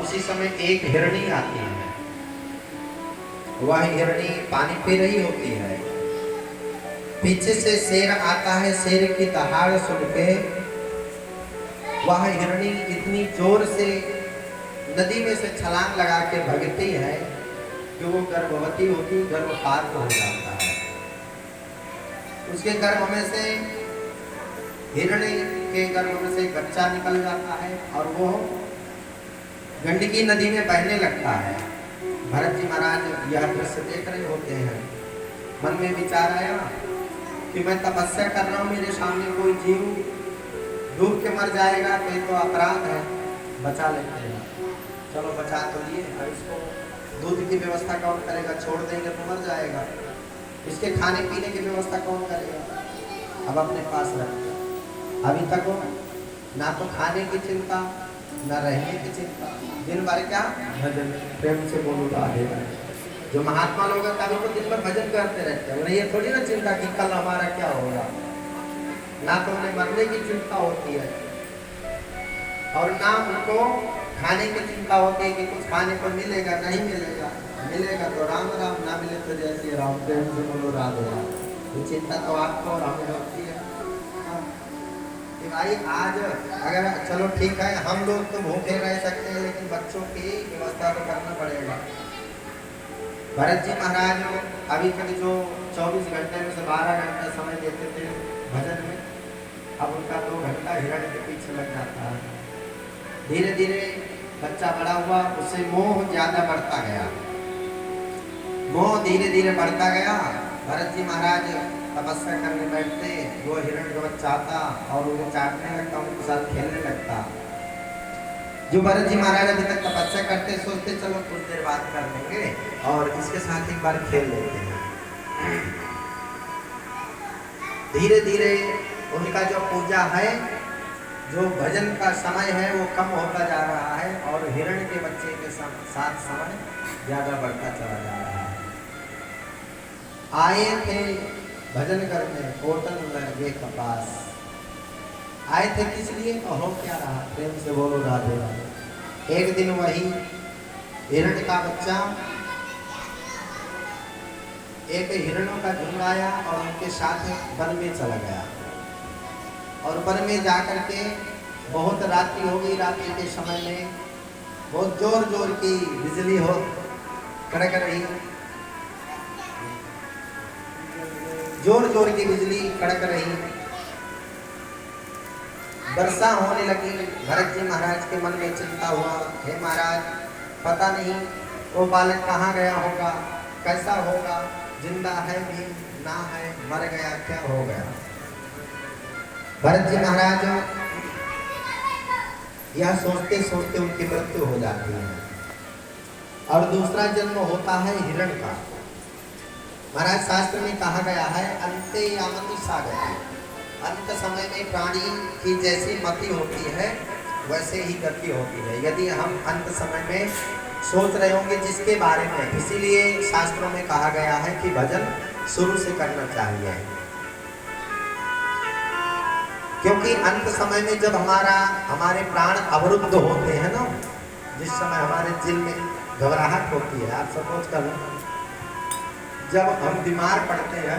उसी समय एक हिरणी आती है। वह हिरणी पानी पी रही होती है। पीछे से शेर आता है। शेर की दहाड़ सुन के वह हिरणी इतनी जोर से नदी में से छलांग लगा के भागती है कि वो गर्भवती होती, गर्भपात हो जाता है। उसके गर्भ में से हिरणी के गर्भ में से बच्चा निकल जाता है और वो गंडकी नदी में बहने लगता है। भरत जी महाराज यह दृश्य देख रहे होते हैं। मन में विचार आया कि मैं तपस्या कर रहा हूँ, मेरे सामने कोई जीव डूब के मर जाएगा तो ये तो अपराध है, बचा लेते हैं। चलो बचा तो लिए, अब इसको दूध की व्यवस्था कौन करेगा? छोड़ देंगे तो मर जाएगा। इसके खाने पीने की व्यवस्था कौन करेगा? अब अपने पास रखते। अभी तक हो ना तो खाने की चिंता, ना रहने की चिंता, दिन भर क्या भजन। प्रेम से बोलो राधे राधे। जो महात्मा लोग हैं कभी तो दिन भर भजन करते रहते हैं। उन्हें ये थोड़ी ना चिंता कि कल हमारा क्या होगा। ना तो उन्हें मरने की चिंता होती है और ना उनको खाने की चिंता होती है कि कुछ खाने को मिलेगा नहीं मिलेगा। मिलेगा तो राम राम, ना मिले तो जैसे राम। प्रेम से बोलो राधे राधे। ये चिंता तो आपको और हमें होती है कि भाई आज अगर चलो ठीक है हम लोग तो भूखे रह सकते हैं, लेकिन बच्चों की व्यवस्था तो करना पड़ेगा। भरत जी महाराज अभी तक जो 24 घंटे में से 12 घंटा समय देते थे भजन में, अब उनका 2 घंटा हिरण के पीछे लग जाता है। धीरे धीरे बच्चा बड़ा हुआ, उससे मोह ज्यादा बढ़ता गया। मोह धीरे धीरे बढ़ता गया। भरत जी महाराज तपस्या करने बैठते, वो हिरण का बच्चा आता और उन्हें चाटने लगता, उनके साथ खेलने लगता। जो भरत जी महाराज अभी तक तपस्या करते, सोचते चलो कुछ देर बात कर लेंगे और इसके साथ एक बार खेल लेते हैं। धीरे धीरे उनका जो पूजा है, जो भजन का समय है वो कम होता जा रहा है और हिरण के बच्चे के साथ समय ज्यादा बढ़ता चला जा रहा है। आए थे भजन करने होटल लगे कपास। आए थे किस लिए? हो क्या रहा? प्रेम से बोलो राधे राधे। एक दिन वही हिरण का बच्चा एक हिरणों का झुंड आया और उनके साथ वन में चला गया और वन में जाकर के बहुत रात्रि हो गई। रात्रि के समय में बहुत जोर जोर की बिजली हो कड़क रही, जोर जोर की बिजली कड़क रही, वर्षा होने लगी। भरत जी महाराज के मन में चिंता हुआ, हे महाराज पता नहीं वो बालक कहाँ गया होगा, कैसा होगा, जिंदा है भी ना है, मर गया, क्या हो गया। भरत जी महाराज यह सोचते सोचते उनकी मृत्यु हो जाती है और दूसरा जन्म होता है हिरण का। महाराज शास्त्र में कहा गया है अंते यामति सागति। अंत समय में प्राणी की जैसी मति होती है वैसे ही गति होती है। यदि हम अंत समय में सोच रहे होंगे जिसके बारे में, इसीलिए शास्त्रों में कहा गया है कि भजन शुरू से करना चाहिए। क्योंकि अंत समय में जब हमारे प्राण अवरुद्ध होते हैं ना, जिस समय हमारे दिल में घबराहट होती है, आप सपोज कर जब हम बीमार पड़ते हैं,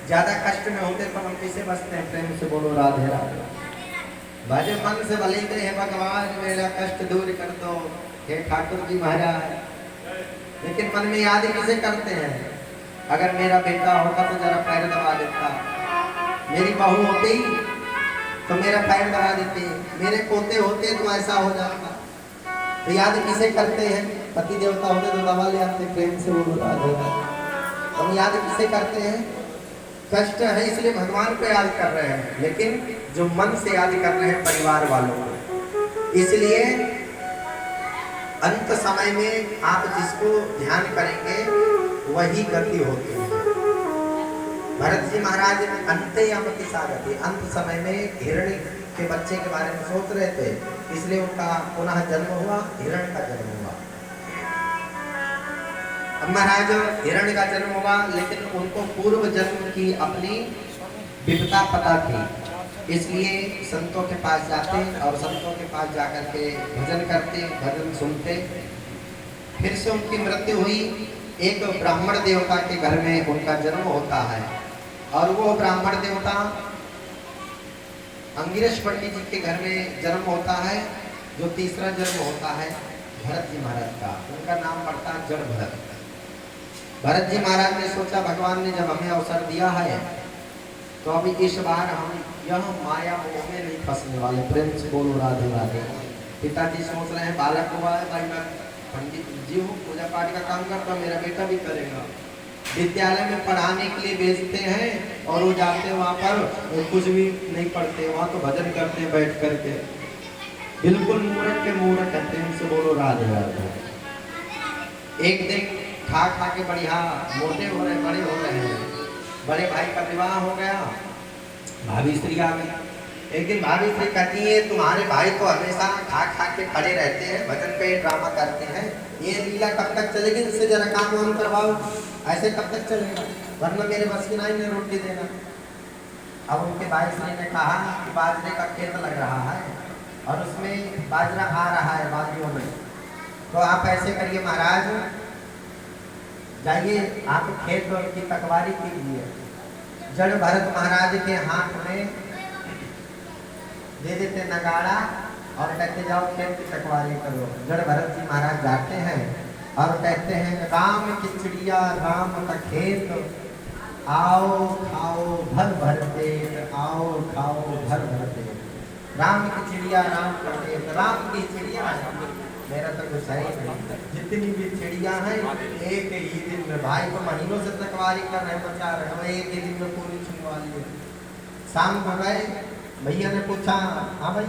ज्यादा कष्ट में होते तो हम कैसे बचते हैं? प्रेम से बोलो राधे राधे। भजे मन से भले ही भगवान मेरा कष्ट दूर कर दो, हे ठाकुर जी महाराज, लेकिन मन में याद किसे करते हैं? अगर मेरा बेटा होता तो जरा पैर दबा देता, मेरी बहू होती तो मेरा पैर दबा देती, मेरे पोते होते तो ऐसा हो जाता। तो याद किसे करते हैं? पति देवता होते तो दबा ले आते। प्रेम से बोलो राधे राधे। हम याद किसे करते हैं? कष्ट है इसलिए भगवान को याद कर रहे हैं, लेकिन जो मन से याद कर रहे हैं परिवार वालों को। इसलिए अंत समय में आप जिसको ध्यान करेंगे वही गति होती है। भरत जी महाराज अंते यामति सागति, अंत समय में हिरण के बच्चे के बारे में सोच रहे थे, इसलिए उनका पुनः जन्म हुआ, हिरण का जन्म हुआ। महाराज हिरण का जन्म हुआ, लेकिन उनको पूर्व जन्म की अपनी विपदा पता थी। इसलिए संतों के पास जाते और संतों के पास जाकर के भजन करते, भजन सुनते। फिर से उनकी मृत्यु हुई। एक ब्राह्मण देवता के घर में उनका जन्म होता है और वो ब्राह्मण देवता अंगिरस पंडित जी के घर में जन्म होता है। जो तीसरा जन्म होता है भरत जी महाराज का, उनका नाम पड़ता है जड़ भरत। भरत जी महाराज ने सोचा भगवान ने जब हमें अवसर दिया है तो अभी इस बार हम यह माया मोह में नहीं फंसने वाले। प्रेम से बोलो राधे राधे। पिताजी सोच रहे हैं बालक हुआ है भाई, मैं पंडित जी हूँ, पूजा पाठ का काम करता हूँ, मेरा बेटा भी करेगा। विद्यालय में पढ़ाने के लिए भेजते हैं और वो जाते हैं वहाँ पर, वो कुछ भी नहीं पढ़ते, वहाँ तो भजन करते हैं बैठ करके। बिल्कुल मूर्ख के मूर्ख है। प्रेम से बोलो राधे राधे। एक दिन खा खा के बढ़िया मोटे हो रहे, बड़े हो रहे हैं। बड़े भाई का विवाह हो गया, भाभी स्त्री आ गई। एक दिन भाभी स्त्री कहती है तुम्हारे भाई तो हमेशा खा खा के पड़े रहते हैं, भजन पे ड्रामा करते हैं, ये लीला कब तक चलेगी? इससे जरा काम वाम करवाओ, ऐसे कब तक चलेगा? वरना मेरे बस की नहीं, मैं रोटी देना। अब उनके भाई स्त्री ने कहा कि बाजरे का खेत लग रहा है और उसमें बाजरा आ रहा है बाजरों में, तो आप ऐसे करिए महाराज, जाइए आप खेत की तकवारी कीजिए। जड़ भरत महाराज के हाथ में दे देते नगाड़ा और कहते जाओ खेत की तकवारी करो। जड़ भरत जी महाराज जाते हैं और कहते हैं राम की चिड़िया राम का खेत, आओ खाओ भर भर पेट, आओ खाओ भर भर पेट। राम की चिड़िया राम का खेत, राम की चिड़िया मेरा तो कुछ है नहीं। जितनी भी चिड़िया हैं एक ही दिन में, भाई को महीनों से तकवारी कर रहे बचा रहे, हमें एक ही दिन में पूरी छुड़वा ली। शाम को गए, भैया ने पूछा हाँ भाई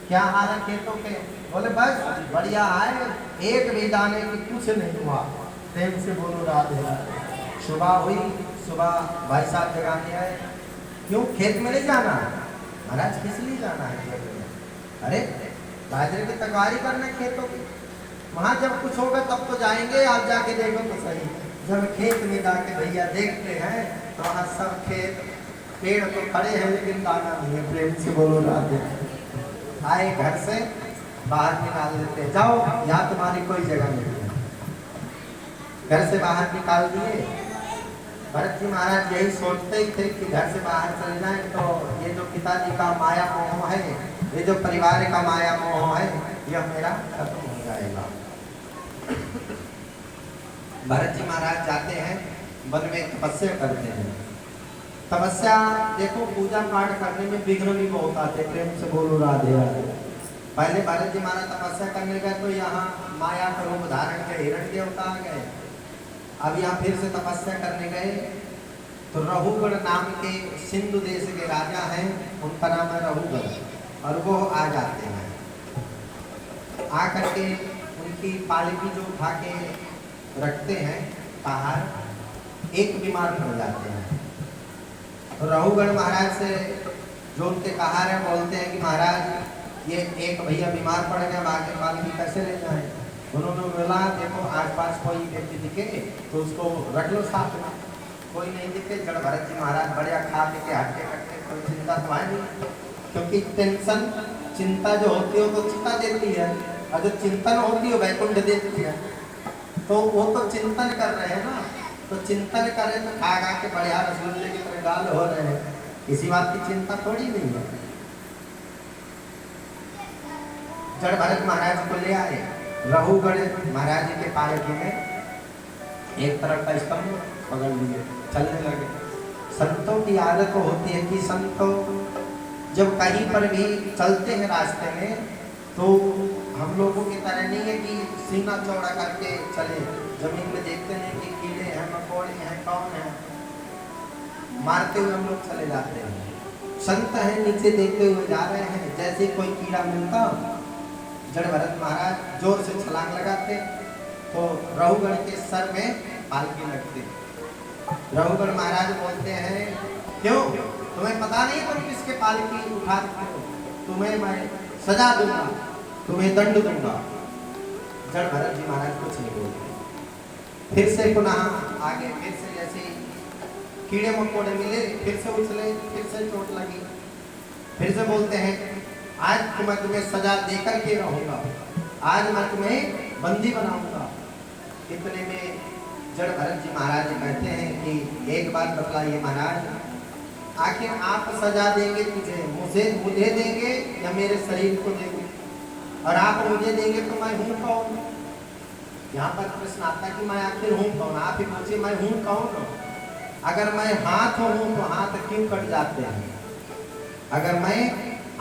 क्या हाल है खेतों के? बोले बस बढ़िया है, एक भी दाने की कुछ नहीं हुआ। प्रेम से बोलो राधे राधे। सुबह हुई, सुबह भाई साहब जगाने आए, क्यों खेत में नहीं जाना? महाराज किस लिए जाना है खेत में? अरे बाजरे की तकवारी करना खेतों की, वहाँ जब कुछ होगा तब तो जाएंगे, आप जाके देखो तो सही। जब खेत में जाके भैया देखते हैं तो वहाँ सब खेत पेड़ तो खड़े हैं लेकिन दाना नहीं है। प्रेम से बोलो राधे। आए घर से बाहर निकाल देते, जाओ यहाँ तुम्हारी कोई जगह नहीं है। घर से बाहर निकाल दिए। भरत जी महाराज यही सोचते ही थे कि घर से बाहर चल जाए तो ये जो पिताजी का माया मोह है, ये जो परिवार का माया मोह है, यह मेरा खत्म हो जाएगा। भरत जी महाराज जाते हैं वन में, तपस्या करते हैं। तपस्या देखो पूजा पाठ करने में विघ्न भी बहुत आते। प्रेम से बोलो राधे राधे। पहले भरत जी महाराज तपस्या करने गए तो यहाँ माया का रूप धारण के हिरण देवता आ गए। अब यहाँ फिर से तपस्या करने गए तो रहुगढ़ नाम के सिंधु देश के राजा हैं, उनका नाम है रहुगढ़, और वो आ जाते हैं। आ करके उनकी पालकी जो उठा के रखते हैं बाहर, एक बीमार पड़ जाते हैं। तो रहुगढ़ महाराज से जो उनके कहार है बोलते हैं कि महाराज ये एक भैया बीमार पड़ गया, बाकी पालकी कैसे ले जाए? उन्होंने बोला देखो आसपास कोई व्यक्ति दिखे तो उसको रख लो साथ में, कोई नहीं दिखे। जड़ भरत जी महाराज बढ़िया खा पी के हटके कटके, कोई चिंता तो है नहीं, क्योंकि टेंशन चिंता जो होती है वो तो चिंता देती है और जो चिंतन होती है वैकुंठ देती है। तो वो तो चिंतन कर रहे हैं ना, तो चिंतन करें तो खा खा के बढ़िया रसगुल्ले की तरह गाल हो रहे हैं, किसी बात की चिंता थोड़ी नहीं है। जड़ भरत महाराज को ले आए। रहुगढ़ महाराज के पालकी में एक तरफ का स्तंभ पकड़ लिए, चलने लगे। संतों की आदत होती है कि संतों जब कहीं पर भी चलते हैं रास्ते में तो हम लोगों की तरह नहीं है कि सीना चौड़ा करके चले, जमीन में देखते नहीं कि कीड़े हैं मकोड़े हैं कौन है, मारते हुए हम लोग चले जाते हैं। संत हैं नीचे देखते हुए जा रहे हैं, जैसे कोई कीड़ा मिलता जड़ भरत महाराज जोर से छलांग लगाते तो रहुगढ़ के सर में पालकी लगती। रहुगढ़ महाराज बोलते हैं क्यों तुम्हें पता नहीं तुम किसके पालकी उठाते हो? तुम्हें मैं सजा दूंगा, तुम्हें दंड दूंगा। जड़ भरत जी महाराज कुछ नहीं बोलते। फिर से पुनः आगे, फिर से जैसे कीड़े मकोड़े मिले, फिर से उछले, फिर से चोट लगी, फिर से बोलते हैं आज तो मैं तुम्हें सजा देकर के रहूंगा, आज मैं तुम्हें बंदी बनाऊंगा। इतने में जड़ भरत जी महाराज कहते हैं कि एक बात बतलाइए महाराज, आखिर आप सजा देंगे मुझे देंगे या मेरे शरीर को देंगे? और आप मुझे देंगे तो मैं हूँ कौन? यहाँ पर प्रश्न आता है कि मैं आखिर हूँ कौन? आप ही पूछिए मैं हूँ कौन? अगर मैं हाथ हूँ तो हाथ क्यों कट जाते हैं? अगर मैं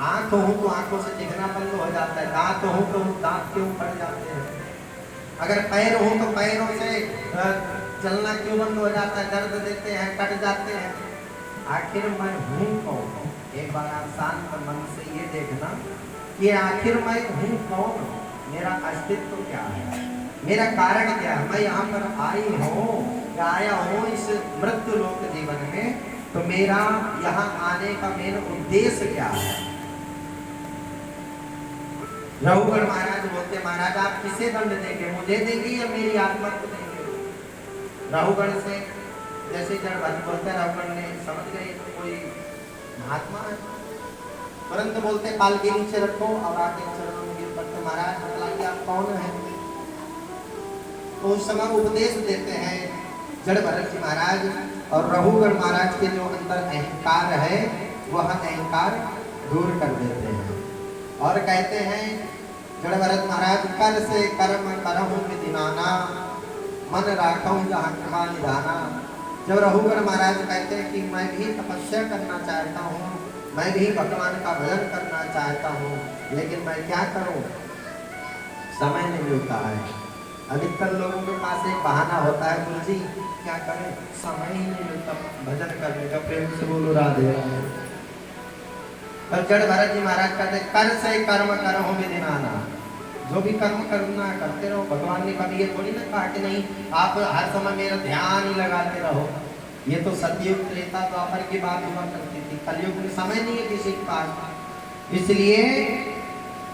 आंख हूँ तो आंखों से दिखना बंद हो जाता है, दांत हूँ तो दांत क्यों फट जाते हैं? अगर पैर हूँ तो पैरों से चलना क्यों बंद हो जाता है, दर्द देते हैं, कट जाते हैं? आखिर मैं हूँ कौन? एक बार आप शांत मन से ये देखना कि आखिर मैं हूँ कौन, मेरा अस्तित्व क्या है, मेरा कारण क्या है, मैं यहाँ पर आई हूँ या आया हूँ इस मृत्यु लोक जीवन में, तो मेरा यहाँ आने का मेरा उद्देश्य क्या है? रघुगण महाराज बोलते महाराज आप किसे दंड देंगे, मुझे देंगे या मेरी आत्मा को देंगे? रघुगण से जैसे जड़ भरत बोलते हैं, रघुगण ने समझ गए कोई महात्मा है, परंतु बोलते पाल के नीचे रखो और आके चरणों में गिर पड़ते महाराज बताइए आप कौन है? तो उस समय उपदेश देते हैं जड़ भरत जी महाराज, और रघुगण महाराज के जो अंदर अहंकार है वह अहंकार दूर कर देते हैं और कहते हैं जड़ भरत महाराज कर से कर्म करहूं विधिनाना, मन राखूं जहाँ कृपा निधाना। जब रघुगण महाराज कहते हैं कि मैं भी तपस्या करना चाहता हूँ, मैं भी भगवान का भजन करना चाहता हूँ, लेकिन मैं क्या करूँ, समय नहीं मिलता है। अधिकतर लोगों के पास एक बहाना होता है, गुरु जी क्या करें, समय ही नहीं मिलता भजन करने का। प्रेम से बोलो राधे राधे। पर जड़ भरत जी महाराज कहते कर से कर्म करो विधिनाना, जो भी कर्म करना करते रहो। भगवान ने कभी ये थोड़ी ना कहा कि नहीं आप हर समय मेरा ध्यान ही लगाते रहो। ये तो सतयुग त्रेता द्वापर की बात हुआ करती थी, कलयुग में समय नहीं है किसी के पास। इसलिए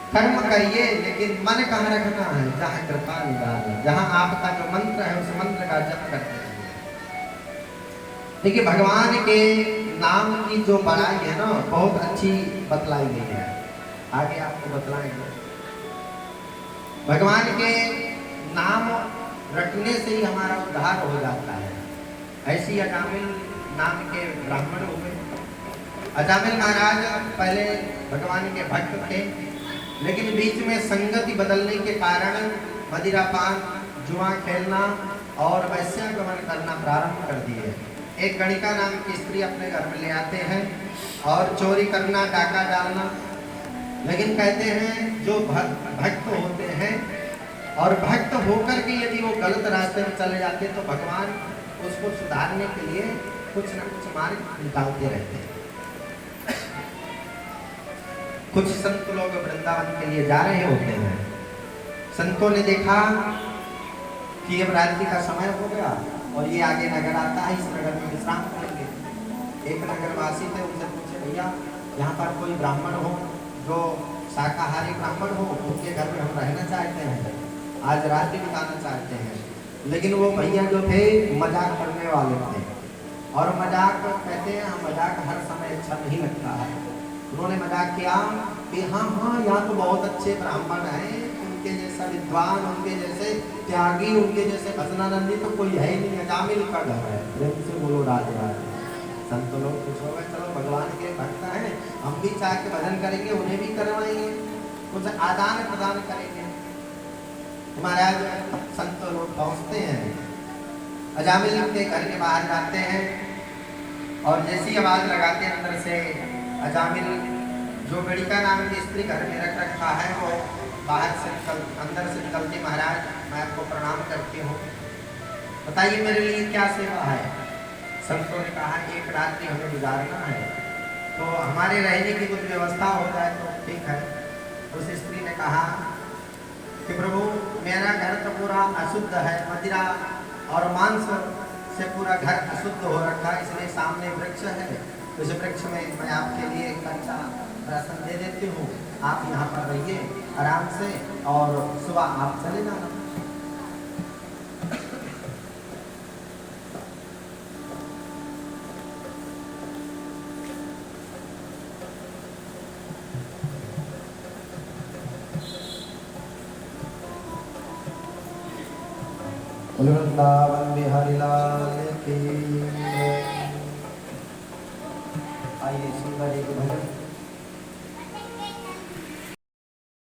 कर्म करिए, लेकिन मन कहाँ रखना है, जहाँ कृपा निधान, जहाँ आपका जो मंत्र है उस मंत्र का जप करते रहिए। देखिए भगवान के नाम की जो बड़ाई है ना बहुत अच्छी बतलाई गई है, आगे आपको बतलाएंगे। भगवान के नाम रटने से ही हमारा उद्धार हो जाता है। ऐसी अजामिल नाम के ब्राह्मण हुए। अजामिल महाराज पहले भगवान के भक्त थे, लेकिन बीच में संगति बदलने के कारण मदिरापान, जुआ खेलना और वैश्यागमन करना प्रारंभ कर दिए। एक गणिका नाम की स्त्री अपने घर में ले आते हैं और चोरी करना, डाका डालना। लेकिन कहते हैं जो भक्त होते हैं और भक्त होकर के यदि वो गलत रास्ते में चले जाते तो भगवान उसको सुधारने के लिए कुछ न कुछ मार्ग निकालते रहते हैं। कुछ संत लोग वृंदावन के लिए जा रहे होते हैं। संतों ने देखा कि अब रात्रि का समय हो गया और ये आगे नगर आता है, इस नगर में विश्राम करेंगे। एक नगरवासी थे, उनसे पूछे भैया यहाँ पर कोई ब्राह्मण हो जो शाकाहारी ब्राह्मण हो, उनके घर में हम रहना चाहते हैं, आज रात्रि बिताना चाहते हैं। लेकिन वो भैया जो थे मजाक करने वाले थे और मजाक कहते हैं हम मजाक हर समय अच्छा नहीं लगता है। उन्होंने मजाक किया कि हाँ हाँ यहाँ तो बहुत अच्छे ब्राह्मण हैं, उनके जैसा विद्वान, उनके जैसे त्यागी, उनके जैसे भजनानंदी तो कोई है ही नहीं, अजामिल का घर है। प्रेम से बोलो राधे राधे। संत लोग कुछ हो गए, चलो भगवान के भक्त हैं, हम भी चाह के भजन करेंगे, उन्हें भी करवाएंगे, कुछ आदान प्रदान करेंगे। महाराज संत लोग पहुँचते हैं, अजामिल के घर के बाहर जाते हैं और जैसी आवाज लगाते हैं अंदर से अजामिल जो गणिका नाम की स्त्री घर में रख रखा है वो बाहर से अंदर से निकलती, महाराज मैं आपको प्रणाम करती हूँ, बताइए मेरे लिए क्या सेवा है। संतों ने कहा एक रात्रि हमें गुजारना है, तो हमारे रहने की कुछ व्यवस्था हो जाए तो ठीक है। उस स्त्री ने कहा कि प्रभु मेरा घर तो पूरा अशुद्ध है, मदिरा और मांस से पूरा घर अशुद्ध हो रखा है, इसलिए सामने वृक्ष है, उस वृक्ष में मैं आपके लिए कच्चा राशन दे देती हूँ, आप यहाँ पर रहिए आराम से और सुबह आप चले जाना। बोल वृंदावन बिहारी लाल की। आइए सुंदर एक भजन